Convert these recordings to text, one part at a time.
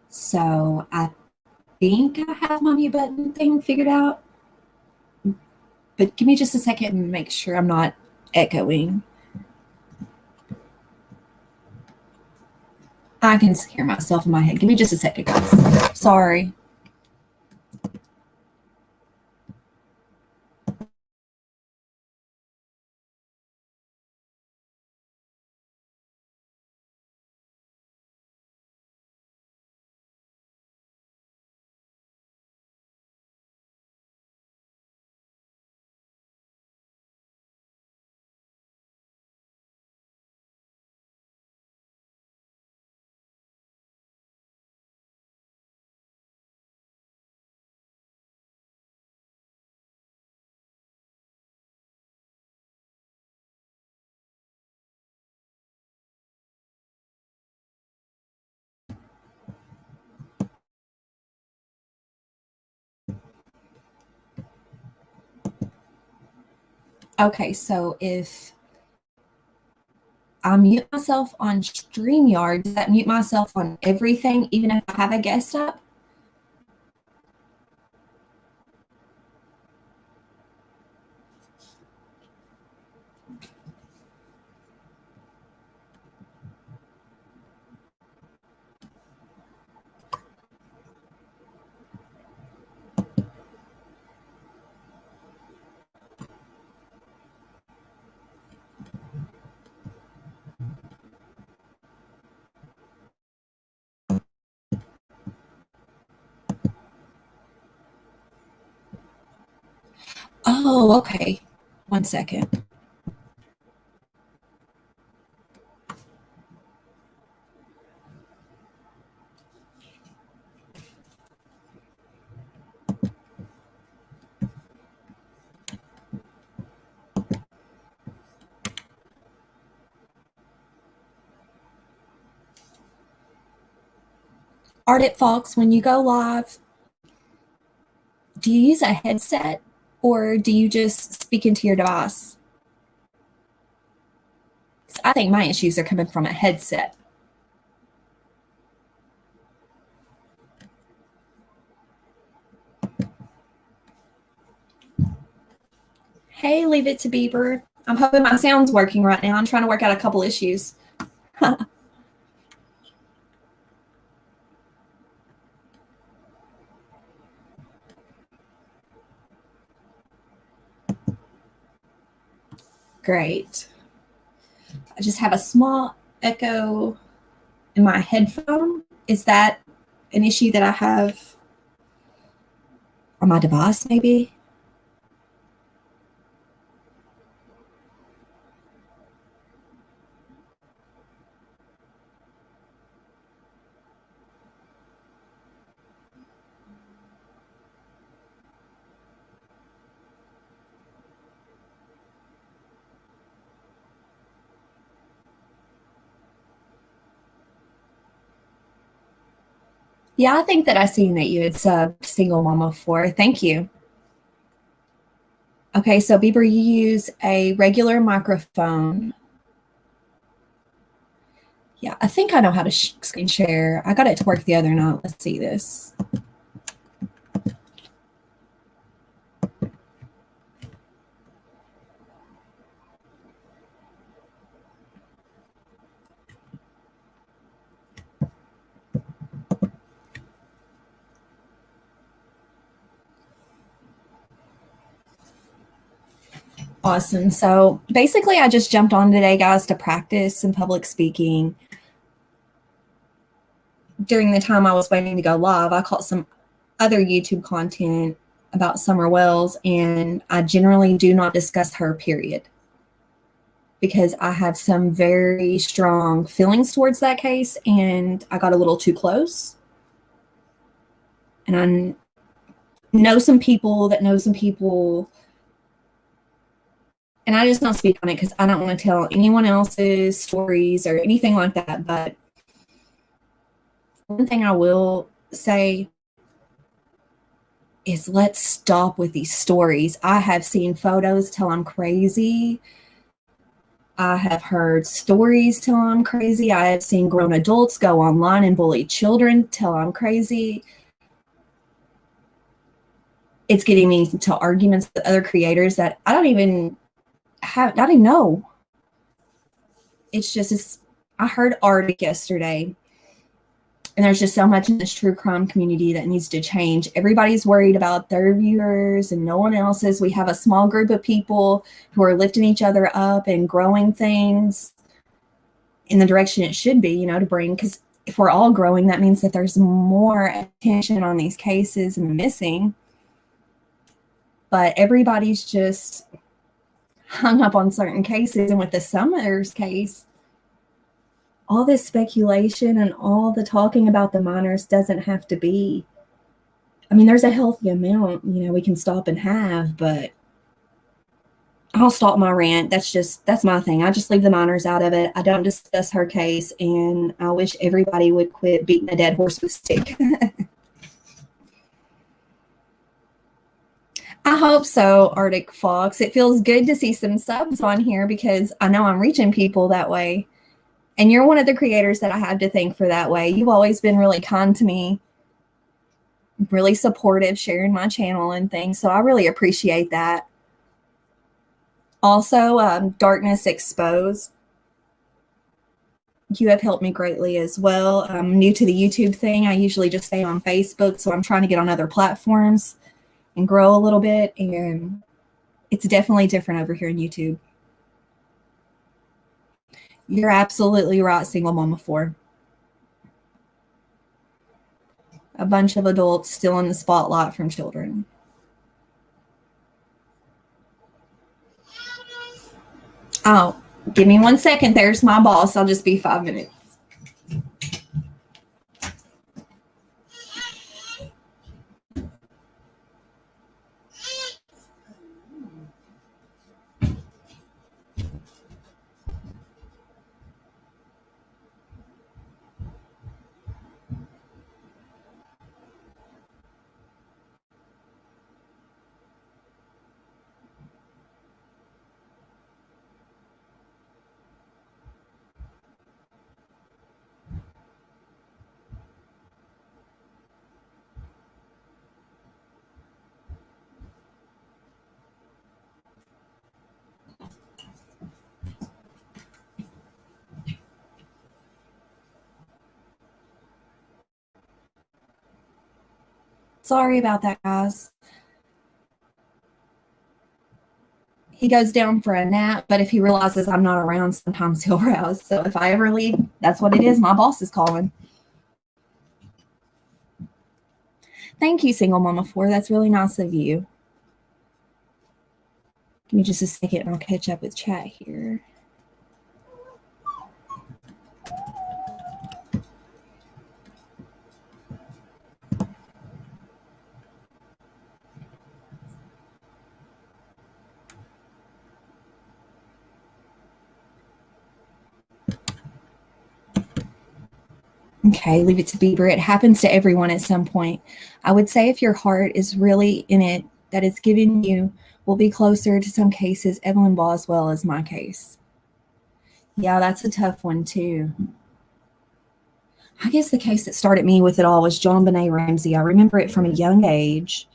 So I think I have my mute button thing figured out. But give me just a second and make sure I'm not echoing. I can hear myself in my head. Give me just a second, guys. Sorry. Okay, so if I mute myself on StreamYard, does that mute myself on everything, even if I have a guest up? Oh, okay. 1 second. Ardent Fox, when you go live, do you use a headset or do you just speak into your device? I think my issues are coming from a headset. Hey, leave it to Bieber. I'm hoping my sound's working right now. I'm trying to work out a couple issues. Great. I just have a small echo in my headphone. Is that an issue that I have on my device, maybe? Yeah, I think that I seen that you had subbed Single Mama 4. Thank you. Okay, so Bieber, you use a regular microphone. Yeah, I think I know how to screen share. I got it to work the other night. Let's see this. Awesome. So basically, I just jumped on today, guys, to practice some public speaking. During the time I was waiting to go live, I caught some other YouTube content about Summer Wells, and I generally do not discuss her, period, because I have some very strong feelings towards that case, and I got a little too close. And I know some people that know some people, and I just don't speak on it because I don't want to tell anyone else's stories or anything like that. But one thing I will say is let's stop with these stories. I have seen photos till I'm crazy I have heard stories till I'm crazy. I have seen grown adults go online and bully children till I'm crazy. It's getting me into arguments with other creators that I don't even know. It's just, I heard Arctic yesterday, and there's just so much in this true crime community that needs to change. Everybody's worried about their viewers and no one else's. We have a small group of people who are lifting each other up and growing things in the direction it should be, to bring, because if we're all growing, that means that there's more attention on these cases and the missing. But everybody's just hung up on certain cases. And with the Summers case, all this speculation and all the talking about the minors doesn't have to be. I mean, there's a healthy amount, we can stop and have, but I'll stop my rant. That's my thing. I just leave the minors out of it. I don't discuss her case, and I wish everybody would quit beating a dead horse with a stick. I hope so, Arctic Fox. It feels good to see some subs on here because I know I'm reaching people that way. And you're one of the creators that I have to thank for that way. You've always been really kind to me, really supportive, sharing my channel and things. So I really appreciate that. Also, Darkness Exposed. You have helped me greatly as well. I'm new to the YouTube thing. I usually just stay on Facebook, so I'm trying to get on other platforms and grow a little bit. And it's definitely different over here on YouTube. You're absolutely right, Single Mama 4. A bunch of adults still in the spotlight from children. Oh, give me 1 second. There's my boss. I'll just be 5 minutes. Sorry about that, guys. He goes down for a nap, but if he realizes I'm not around, sometimes he'll rouse. So if I ever leave, that's what it is. My boss is calling. Thank you, Single Mama 4. That's really nice of you. Give me just a second and I'll catch up with chat here. Okay, leave it to Bieber. It happens to everyone at some point. I would say if your heart is really in it, that it's given you, will be closer to some cases. Evelyn Boswell is my case. Yeah, that's a tough one too. I guess the case that started me with it all was JonBenet Ramsey. I remember it from a young age.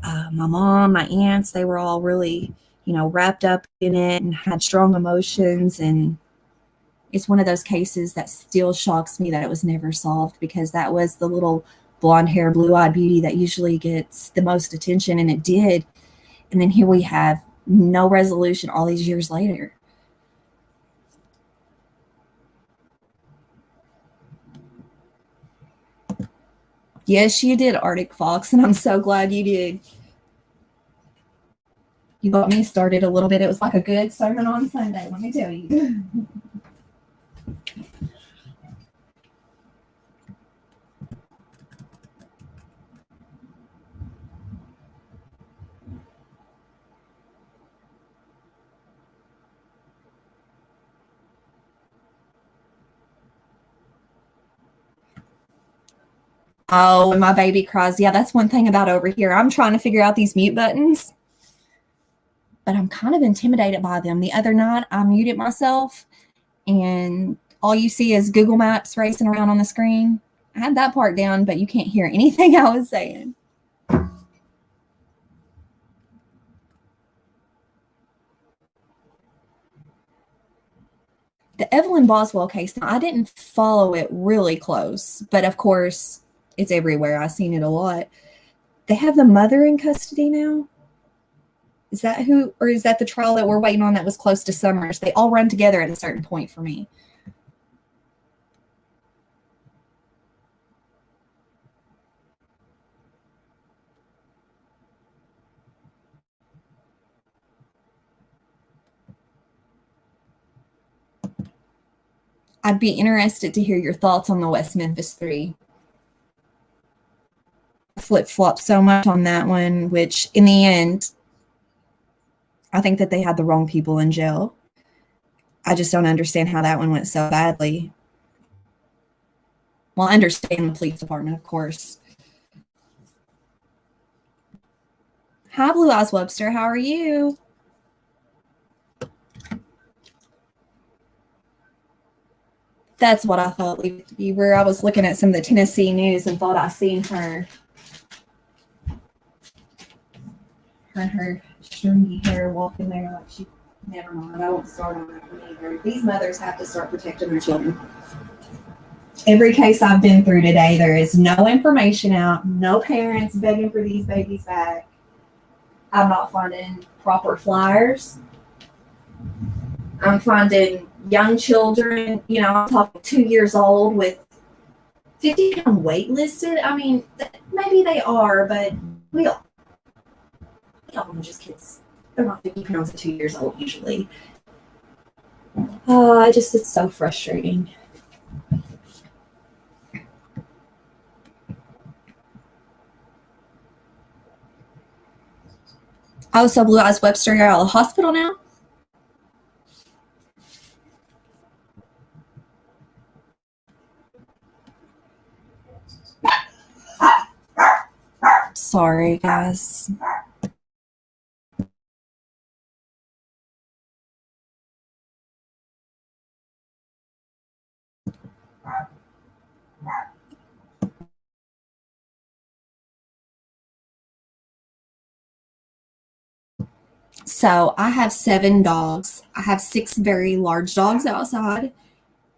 My mom, my aunts, they were all really, wrapped up in it and had strong emotions. And it's one of those cases that still shocks me that it was never solved, because that was the little blonde hair, blue-eyed beauty that usually gets the most attention, and it did. And then here we have no resolution all these years later. Yes, you did, Arctic Fox, and I'm so glad you did. You got me started a little bit. It was like a good sermon on Sunday, let me tell you. Oh, and my baby cries. Yeah, that's one thing about over here. I'm trying to figure out these mute buttons. but I'm kind of intimidated by them. The other night, I muted myself, and all you see is Google Maps racing around on the screen. I had that part down, but you can't hear anything I was saying. The Evelyn Boswell case, now I didn't follow it really close, but of course, it's everywhere. I've seen it a lot. They have the mother in custody now? Is that who, or is that the trial that we're waiting on that was close to Summers? They all run together at a certain point for me. I'd be interested to hear your thoughts on the West Memphis 3. Flip-flop so much on that one, which in the end, I think that they had the wrong people in jail. I just don't understand how that one went so badly. Well, I understand the police department, of course. Hi, Blue Eyes Webster. How are you? That's what I thought, Bieber. I was looking at some of the Tennessee news and thought I seen her. Her and her stringy hair walking there like she. Never mind. I won't start on that one either. These mothers have to start protecting their children. Every case I've been through today, there is no information out, no parents begging for these babies back. I'm not finding proper flyers. I'm finding young children, I'm talking 2 years old with 50-pound weight listed. I mean, maybe they are, but we all are just kids. They're not 50 pounds at 2 years old usually. It's so frustrating. Oh, so Blue Eyes Webster, you're out of the hospital now? Sorry, guys. So I have 7 dogs. I have 6 very large dogs outside,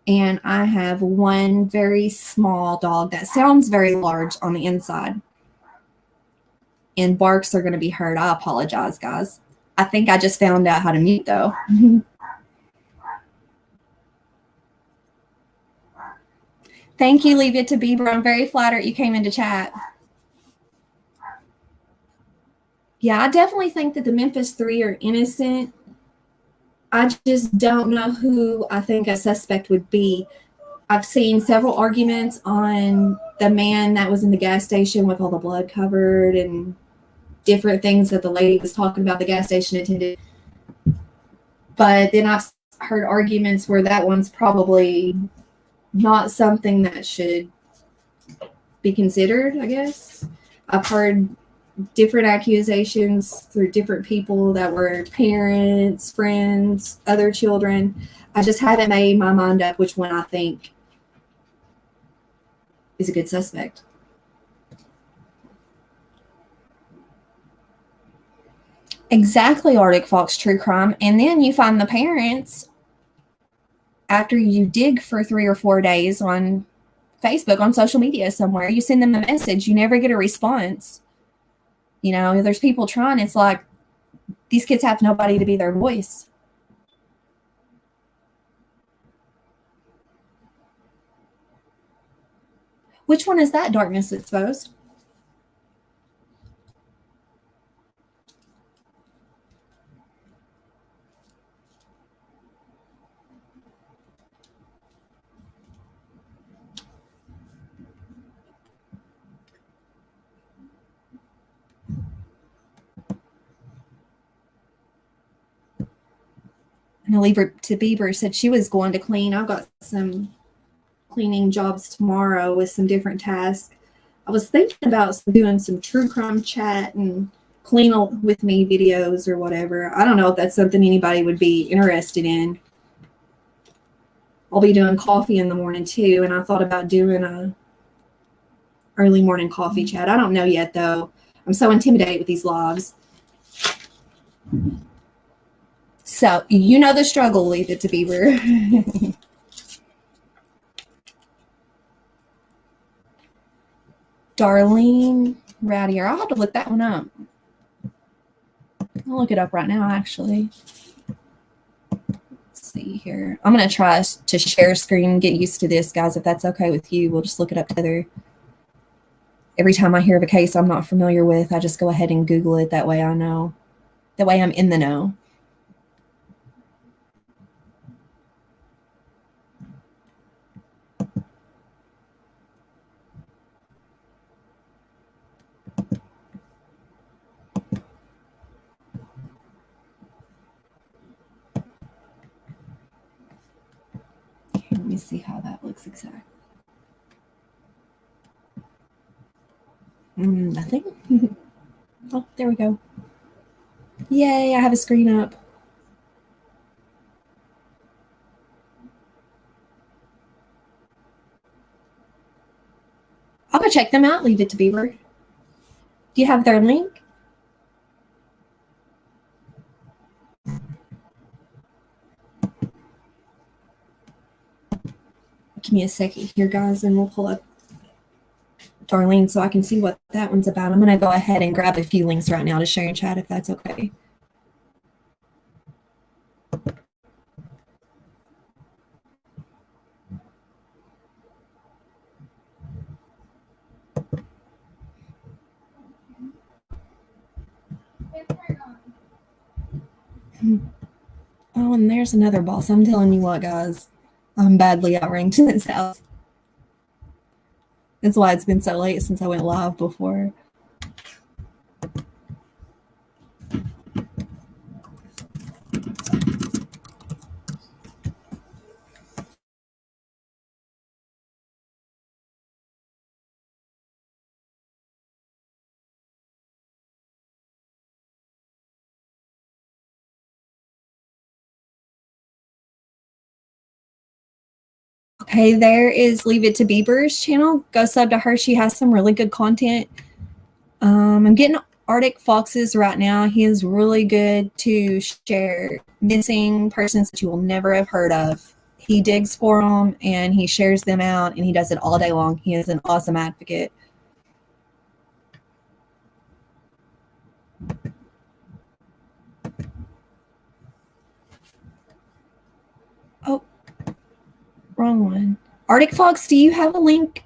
and I have 1 very small dog that sounds very large on the inside. And barks are going to be heard. I apologize, guys. I think I just found out how to mute, though. Thank you, Leave It to Bieber. I'm very flattered you came into chat. Yeah, I definitely think that the Memphis 3 are innocent. I just don't know who I think a suspect would be. I've seen several arguments on the man that was in the gas station with all the blood covered and different things that the lady was talking about, the gas station attendant. But then I've heard arguments where that one's probably not something that should be considered, I guess. I've heard different accusations through different people that were parents, friends, other children. I just haven't made my mind up which one I think is a good suspect. Exactly, Arctic Fox True Crime. And then you find the parents after you dig for 3 or 4 days on Facebook, on social media somewhere. You send them a message. You never get a response. There's people trying. It's like these kids have nobody to be their voice. Which one is that, Darkness Exposed? And I'll leave her to Bieber said she was going to clean. I've got some cleaning jobs tomorrow with some different tasks. I was thinking about doing some true crime chat and clean with me videos or whatever. I don't know if that's something anybody would be interested in. I'll be doing coffee in the morning too, and I thought about doing a early morning coffee chat. I don't know yet though. I'm so intimidated with these lives. So you know the struggle, Leave It to Beaver. Darlene Rowdier. I'll have to look that one up. I'll look it up right now, actually. Let's see here. I'm going to try to share screen, get used to this, guys. If that's okay with you, we'll just look it up together. Every time I hear of a case I'm not familiar with, I just go ahead and Google it. That way I know. That way I'm in the know. Let me see how that looks exactly. Nothing. Oh, there we go. Yay, I have a screen up. I'll go check them out. Leave It to Beaver. Do you have their link? Give me a second here, guys, and we'll pull up Darlene so I can see what that one's about. I'm going to go ahead and grab a few links right now to share in chat if that's okay. Oh, and there's another boss. I'm telling you what, guys. I'm badly outranked in this house. That's why it's been so late since I went live before. Okay, there is Leave It to Beaver's channel. Go sub to her. She has some really good content. I'm getting Arctic Foxes right now. He is really good to share missing persons that you will never have heard of. He digs for them and he shares them out, and he does it all day long. He is an awesome advocate. Oh, wrong one. Arctic Fox, do you have a link?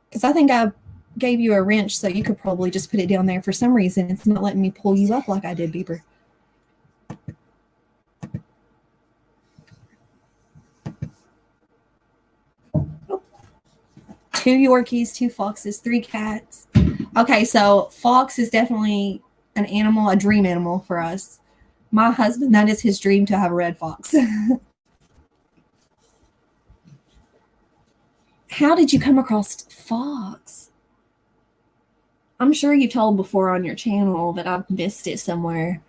Because I think I gave you a wrench, so you could probably just put it down there. For some reason, it's not letting me pull you up like I did, Beaver. Oh. 2 Yorkies, 2 foxes, 3 cats. Okay, so fox is definitely an animal, a dream animal for us. My husband, that is his dream to have a red fox. How did you come across fox? I'm sure you told before on your channel, but I've missed it somewhere.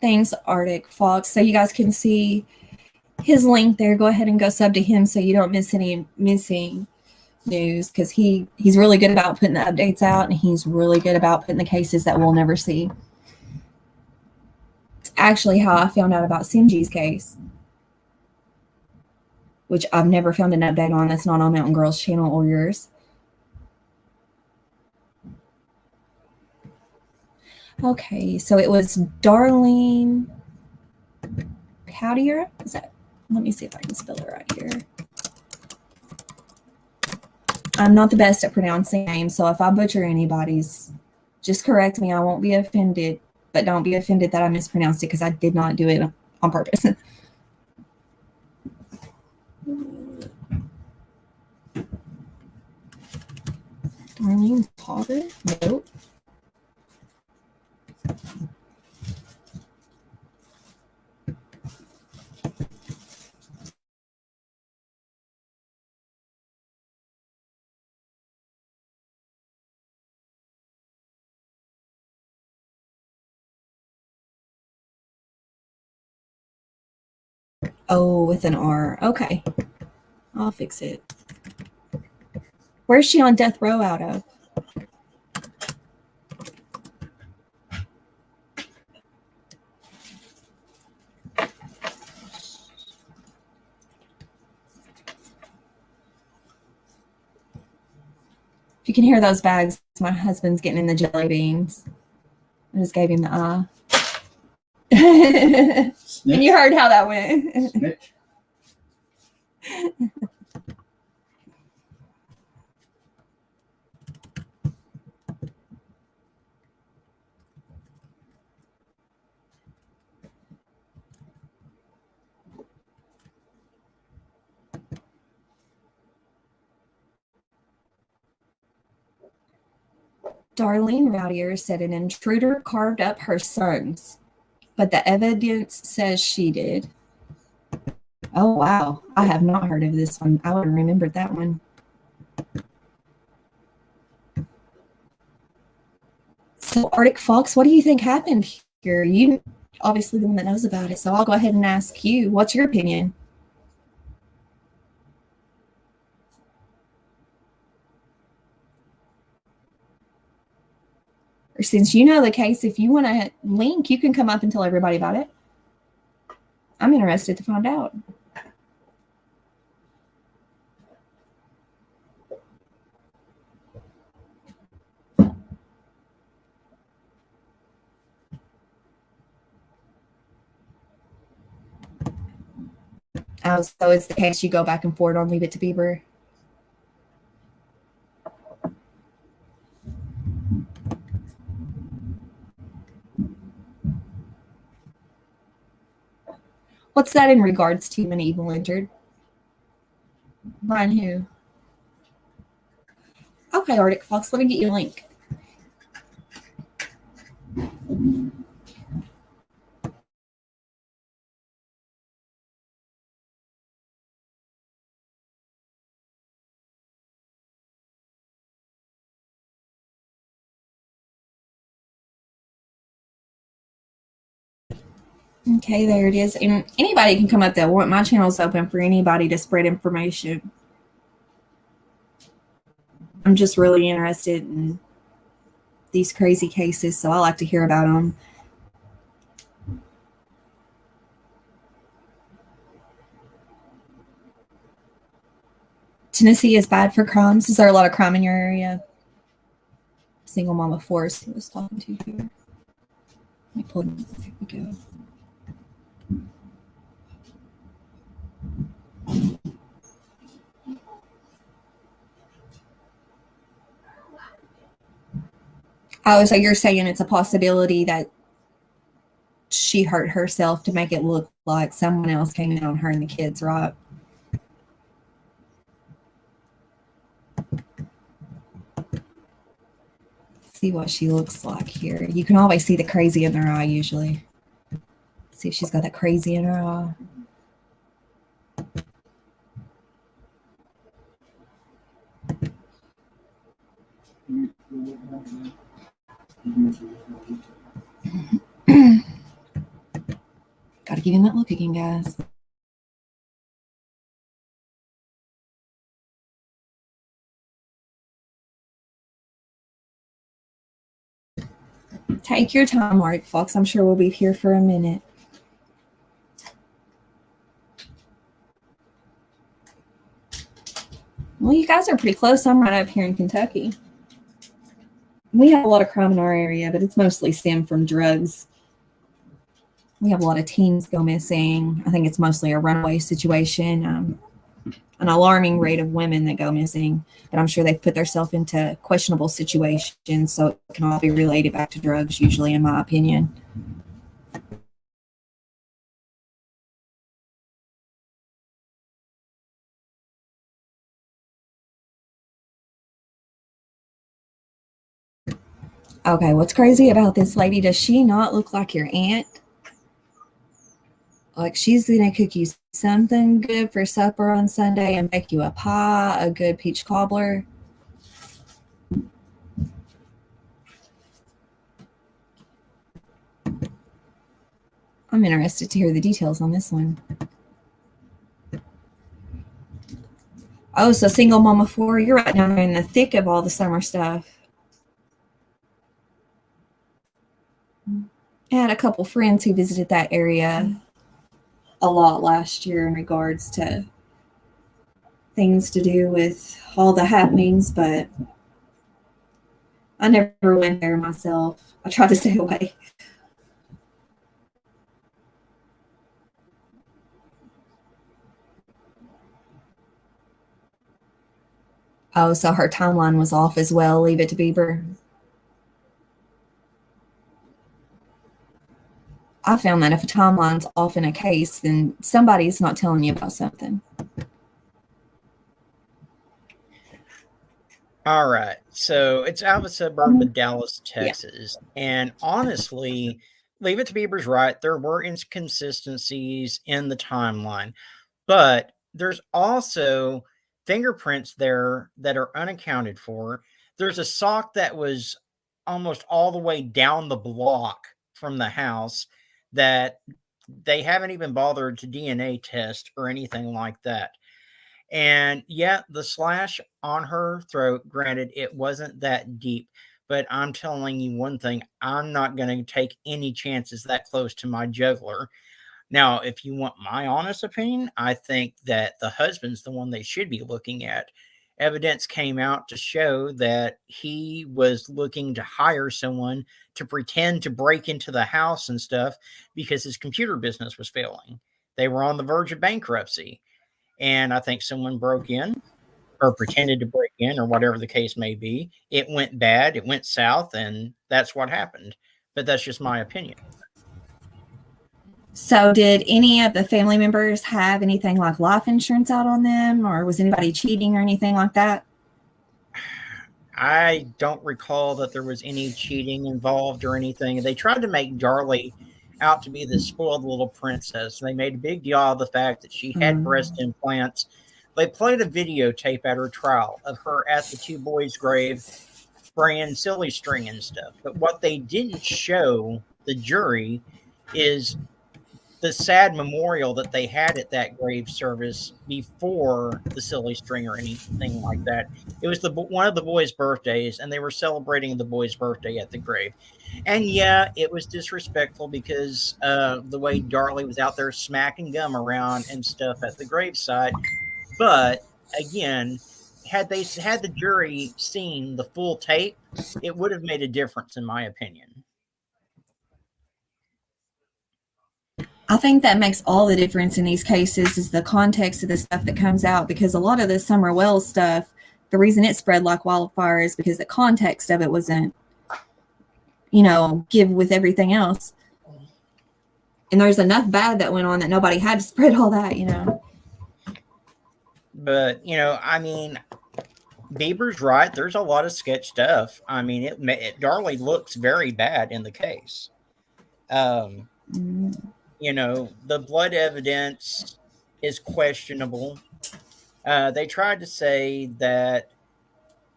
Thanks, Arctic Fox. So you guys can see his link there. Go ahead and go sub to him so you don't miss any missing news, because he's really good about putting the updates out, and he's really good about putting the cases that we'll never see. It's actually how I found out about Sinji's case, which I've never found an update on. That's not on Mountain Girls channel or yours. Okay, so it was Darlene Powdier. Is that? Let me see if I can spell it right here. I'm not the best at pronouncing names, so if I butcher anybody's, just correct me. I won't be offended, but don't be offended that I mispronounced it, because I did not do it on purpose. Darlene Potter? Nope. Oh, with an R. Okay. I'll fix it. Where's she on death row out of? If you can hear those bags, my husband's getting in the jelly beans. I just gave him the eye. And you heard how that went. Snitch. Darlene Rowdier said an intruder carved up her sons, but the evidence says she did. Oh, wow. I have not heard of this one. I would have remembered that one. So, Arctic Fox, what do you think happened here? You obviously the one that knows about it, so I'll go ahead and ask you. What's your opinion? Or since you know the case, if you want to link, you can come up and tell everybody about it. I'm interested to find out. Oh, so it's the case you go back and forth on Leave It to Beaver. What's that in regards to an evil entered? Brian who? Okay, Arctic Fox, let me get you a link. Okay, there it is. And anybody can come up there. My channel's open for anybody to spread information. I'm just really interested in these crazy cases, so I like to hear about them. Tennessee is bad for crimes. Is there a lot of crime in your area? Single mama Force was talking to here. Let me pull them. There we go. Oh, so you're saying it's a possibility that she hurt herself to make it look like someone else came in on her and the kids, right? See what she looks like here. You can always see the crazy in her eye usually. See if she's got that crazy in her eye. Gotta give him that look again, guys. Take your time, Arctic Fox. I'm sure we'll be here for a minute. Well, you guys are pretty close. I'm right up here in Kentucky. We have a lot of crime in our area, but it's mostly stemmed from drugs. We have a lot of teens go missing. I think it's mostly a runaway situation. An alarming rate of women that go missing, but I'm sure they've put themselves into questionable situations, so it can all be related back to drugs, usually, in my opinion. Okay, what's crazy about this lady? Does she not look like your aunt? Like she's gonna cook you something good for supper on Sunday and make you a pie, a good peach cobbler. I'm interested to hear the details on this one. Oh, so single mama 4, you're right down there in the thick of all the summer stuff. I had a couple friends who visited that area a lot last year in regards to things to do with all the happenings, but I never went there myself. I tried to stay away. Oh, so her timeline was off as well. Leave it to Bieber. I found that if a timeline's off in a case, then somebody's not telling you about something. All right. So it's out of a suburb of Dallas, Texas. Yeah. And honestly, Leave It to Bieber's right. There were inconsistencies in the timeline, but there's also fingerprints there that are unaccounted for. There's a sock that was almost all the way down the block from the house that they haven't even bothered to DNA test or anything like that. And yeah, the slash on her throat, granted, it wasn't that deep, but I'm telling you one thing, I'm not going to take any chances that close to my jugular. Now, if you want my honest opinion, I think that the husband's the one they should be looking at. Evidence came out to show that he was looking to hire someone to pretend to break into the house and stuff because his computer business was failing. They were on the verge of bankruptcy. And I think someone broke in or pretended to break in or whatever the case may be. It went bad, it went south, and that's what happened. But that's just my opinion. So did any of the family members have anything like life insurance out on them, or was anybody cheating or anything like that? I don't recall that there was any cheating involved or anything. They tried to make Darlie out to be this spoiled little princess. They made a big deal of the fact that she had breast implants. They played a videotape at her trial of her at the two boys' grave spraying silly string and stuff. But what they didn't show the jury is the sad memorial that they had at that grave service before the silly string or anything like that. It was one of the boys' birthdays, and they were celebrating the boy's birthday at the grave. And yeah, it was disrespectful because the way Darlie was out there smacking gum around and stuff at the gravesite. But again, had the jury seen the full tape, it would have made a difference, in my opinion. I think that makes all the difference in these cases is the context of the stuff that comes out, because a lot of the Summer Wells stuff, the reason it spread like wildfire is because the context of it wasn't, give with everything else. And there's enough bad that went on that nobody had to spread all that, But, I mean, Bieber's right. There's a lot of sketch stuff. I mean, Darlie looks very bad in the case. The blood evidence is questionable. They tried to say that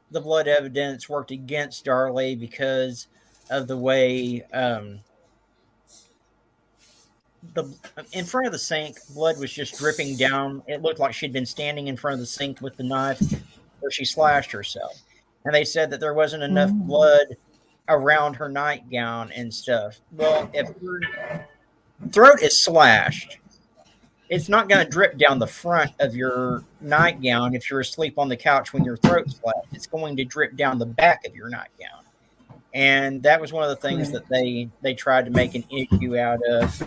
the blood evidence worked against Darlie because of the way in front of the sink, blood was just dripping down. It looked like she'd been standing in front of the sink with the knife where she slashed herself. And they said that there wasn't enough blood around her nightgown and stuff. Well, if her throat is slashed, it's not going to drip down the front of your nightgown if you're asleep on the couch when your throat's slashed. It's going to drip down the back of your nightgown. And that was one of the things that they tried to make an issue out of.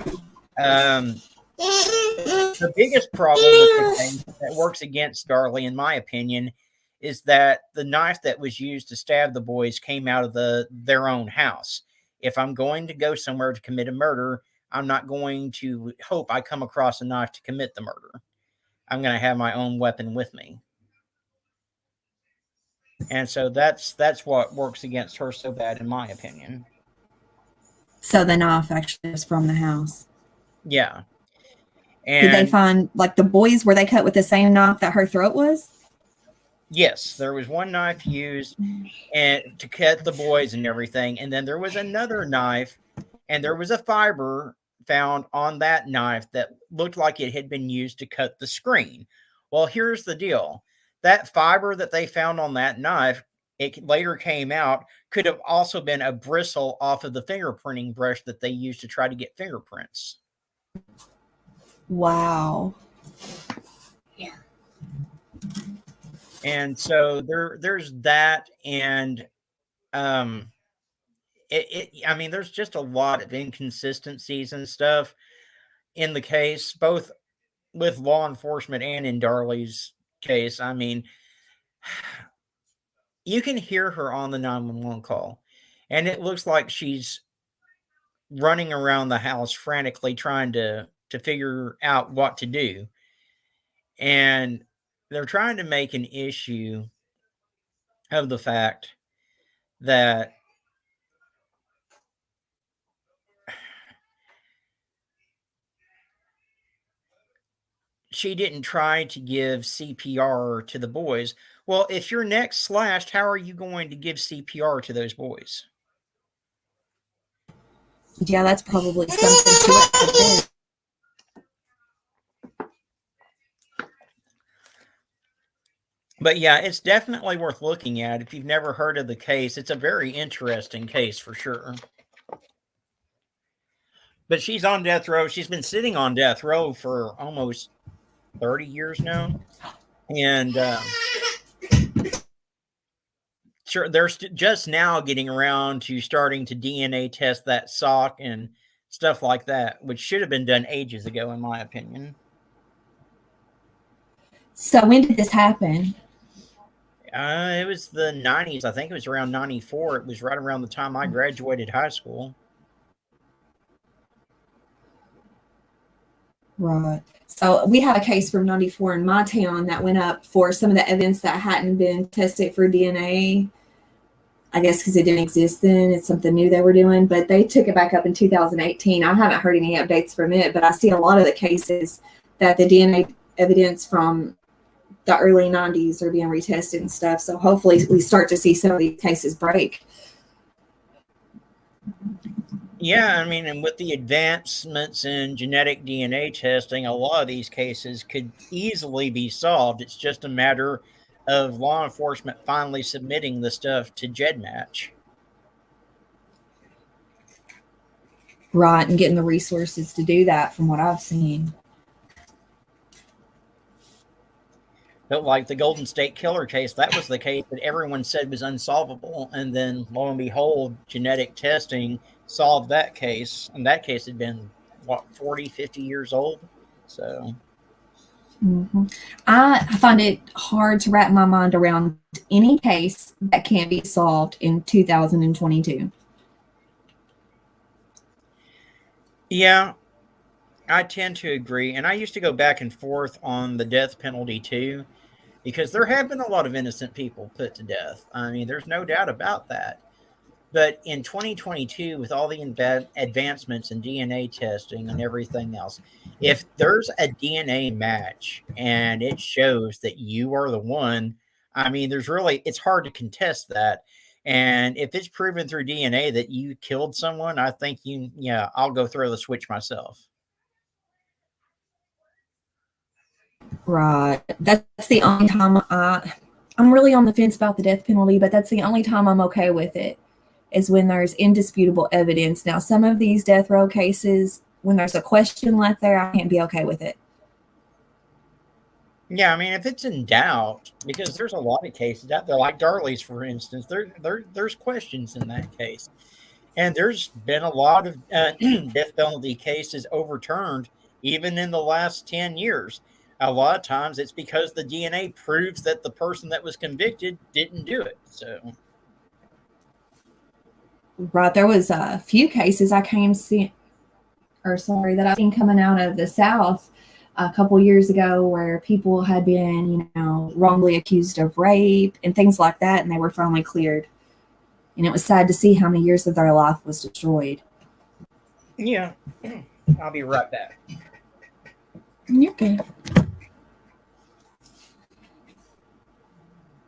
The biggest problem with the thing that works against Darlie, in my opinion, is that the knife that was used to stab the boys came out of their own house. If I'm going to go somewhere to commit a murder, I'm not going to hope I come across a knife to commit the murder. I'm going to have my own weapon with me. And so that's what works against her so bad, in my opinion. So the knife actually was from the house. Yeah. And did they find, like, the boys, were they cut with the same knife that her throat was? Yes, there was one knife used to cut the boys and everything. And then there was another knife, and there was a fiber found on that knife that looked like it had been used to cut the screen. Well, here's the deal. that fiber that they found on that knife, it later came out, could have also been a bristle off of the fingerprinting brush that they used to try to get fingerprints. Wow. And so there's that, and I mean, there's just a lot of inconsistencies and stuff in the case, both with law enforcement and in Darlie's case. I mean, you can hear her on the 911 call, and it looks like she's running around the house frantically trying to figure out what to do. And they're trying to make an issue of the fact that she didn't try to give CPR to the boys. Well, if your neck's slashed, how are you going to give CPR to those boys? Yeah, that's probably something she would have did. But yeah, it's definitely worth looking at. If you've never heard of the case, it's a very interesting case for sure. But she's on death row. She's been sitting on death row for almost 30 years now. And sure, they're just now getting around to starting to DNA test that sock and stuff like that, which should have been done ages ago, in my opinion. So when did this happen? It was the 90s. I think it was around 94. It was right around the time I graduated high school. Right. So we have a case from 94 in my town that went up for some of the evidence that hadn't been tested for DNA. I guess because it didn't exist then. It's something new they were doing, but they took it back up in 2018. I haven't heard any updates from it, but I see a lot of the cases that the DNA evidence from the early 90s are being retested and stuff. So hopefully we start to see some of these cases break. Yeah, I mean, and with the advancements in genetic DNA testing, a lot of these cases could easily be solved. It's just a matter of law enforcement finally submitting the stuff to GEDmatch. Right, and getting the resources to do that from what I've seen. But like the Golden State Killer case, that was the case that everyone said was unsolvable. And then lo and behold, genetic testing solved that case. And that case had been, what, 40, 50 years old? So I find it hard to wrap my mind around any case that can't be solved in 2022. Yeah, I tend to agree. And I used to go back and forth on the death penalty too, because there have been a lot of innocent people put to death. I mean, there's no doubt about that. But in 2022, with all the advancements in DNA testing and everything else, if there's a DNA match and it shows that you are the one, I mean, it's hard to contest that. And if it's proven through DNA that you killed someone, I think I'll go throw the switch myself. Right. That's the only time I'm really on the fence about the death penalty, but that's the only time I'm okay with it, is when there's indisputable evidence. Now, some of these death row cases, when there's a question left there, I can't be okay with it. Yeah, I mean, if it's in doubt, because there's a lot of cases out there, like Darlie's, for instance, there's questions in that case. And there's been a lot of death penalty cases overturned, even in the last 10 years. A lot of times it's because the DNA proves that the person that was convicted didn't do it. So, right, there was a few cases that I've seen coming out of the South a couple years ago where people had been, wrongly accused of rape and things like that, and they were finally cleared. And it was sad to see how many years of their life was destroyed. Yeah, I'll be right back. You're good.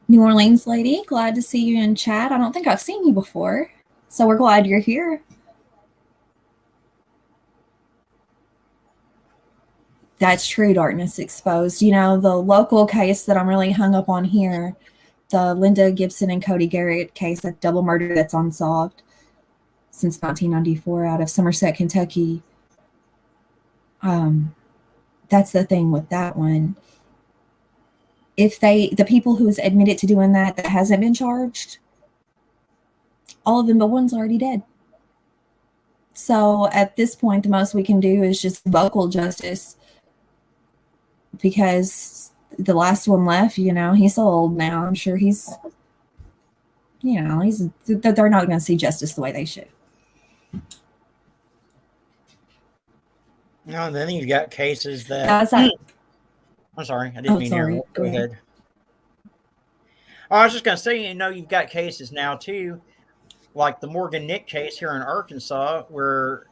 New Orleans lady, glad to see you in chat. I don't think I've seen you before, so we're glad you're here. That's true. Darkness exposed. You know, the local case that I'm really hung up on here, the Linda Gibson and Cody Garrett case, a double murder that's unsolved since 1994 out of Somerset, Kentucky. That's the thing with that one. If the people who's admitted to doing that hasn't been charged, all of them but one's already dead. So at this point, the most we can do is just vocal justice, because the last one left, you know, he's old now. I'm sure he's, you know, they're not going to see justice the way they should. No, and then you've got cases that. I'm sorry, I didn't mean to interrupt. Go ahead. Oh, I was just going to say, you know, you've got cases now too, like the Morgan Nick case here in Arkansas, where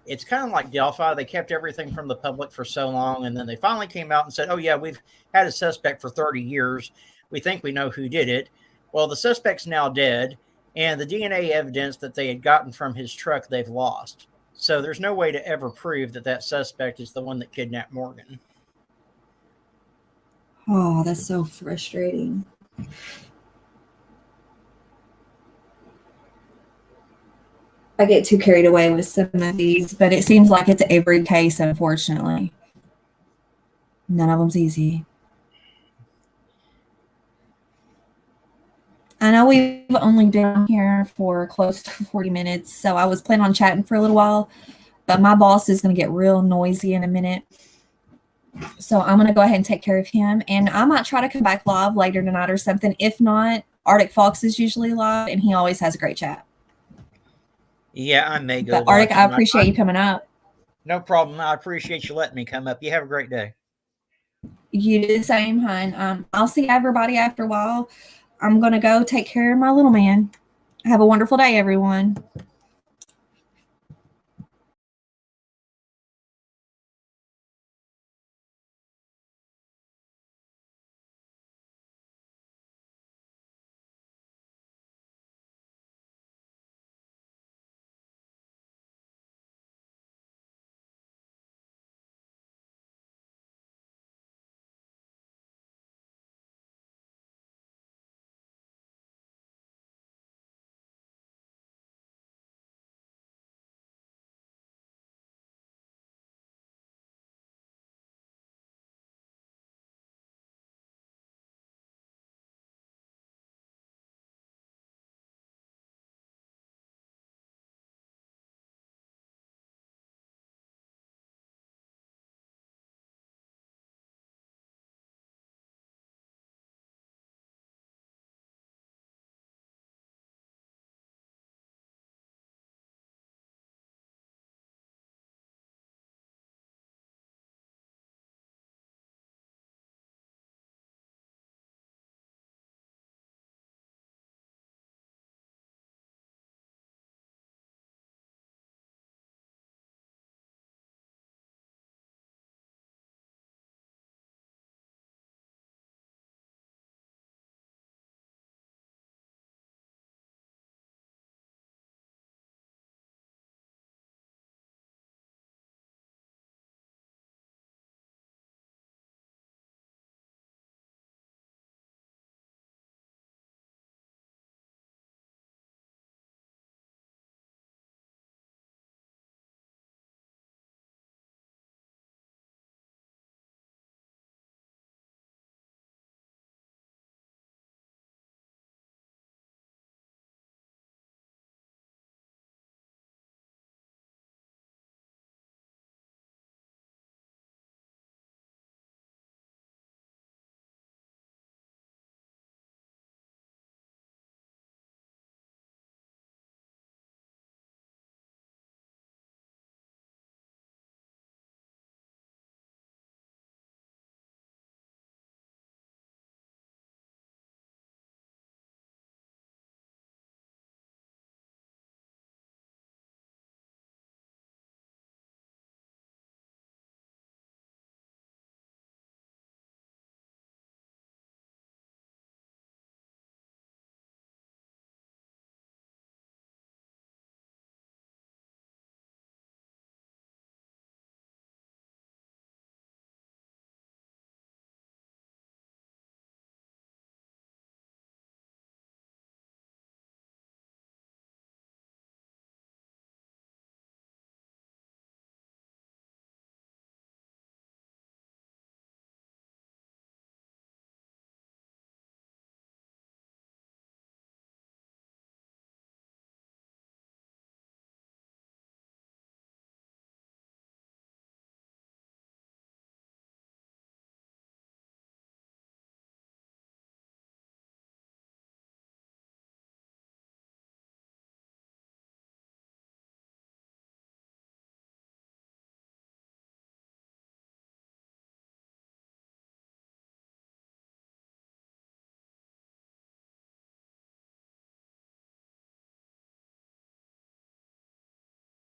it's kind of like Delphi. They kept everything from the public for so long, and then they finally came out and said, oh yeah, we've had a suspect for 30 years. We think we know who did it. Well, the suspect's now dead, and the DNA evidence that they had gotten from his truck, they've lost. So there's no way to ever prove that suspect is the one that kidnapped Morgan. Oh, that's so frustrating. I get too carried away with some of these, but it seems like it's every case, unfortunately. None of them's easy. I know we've only been here for close to 40 minutes, so I was planning on chatting for a little while, but my boss is going to get real noisy in a minute. So I'm going to go ahead and take care of him, and I might try to come back live later tonight or something. If not, Arctic Fox is usually live, and he always has a great chat. Yeah, I may go. But Arctic, I appreciate you coming up. No problem. I appreciate you letting me come up. You have a great day. You do the same, hon. I'll see everybody after a while. I'm going to go take care of my little man. Have a wonderful day, everyone.